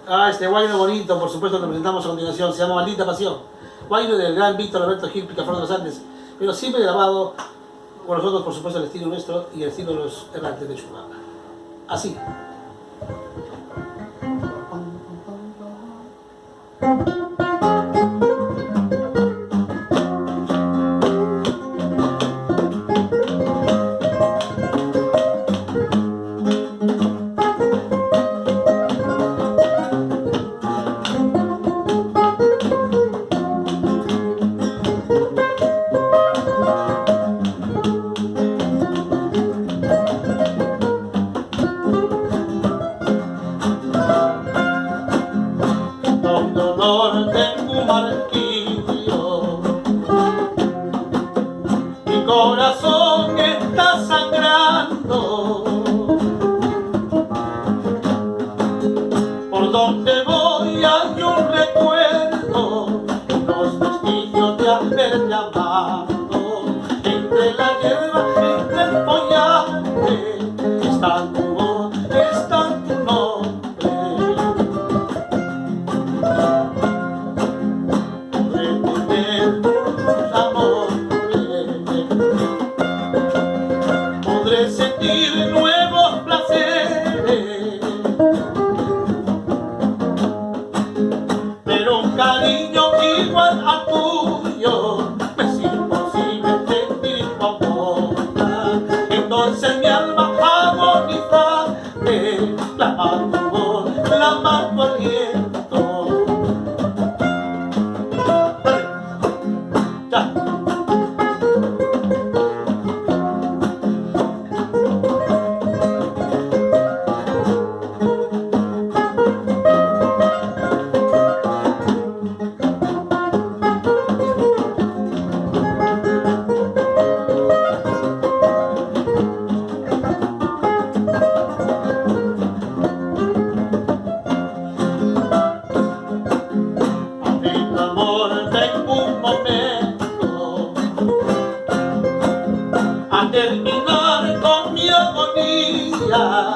Este guayno bonito, por supuesto, que presentamos a continuación, se llama Maldita Pasión. Guayno del gran Víctor Alberto Gil Picaflor de los Andes, pero siempre grabado con nosotros, por supuesto, el estilo nuestro y el estilo de los errantes de Chumaca. Así. Mi corazón está sangrando, por donde voy hay un recuerdo, los vestigios de haberte amado, entre la hierba, entre el follaje, está tu voz, está tu nombre. Podré sentir nuevos placeres, pero un cariño igual al tuyo me es imposible sentir tu amor. Entonces mi alma agonizante clama tu voz, clama tu aliento. Ya. A terminar con mi agonía,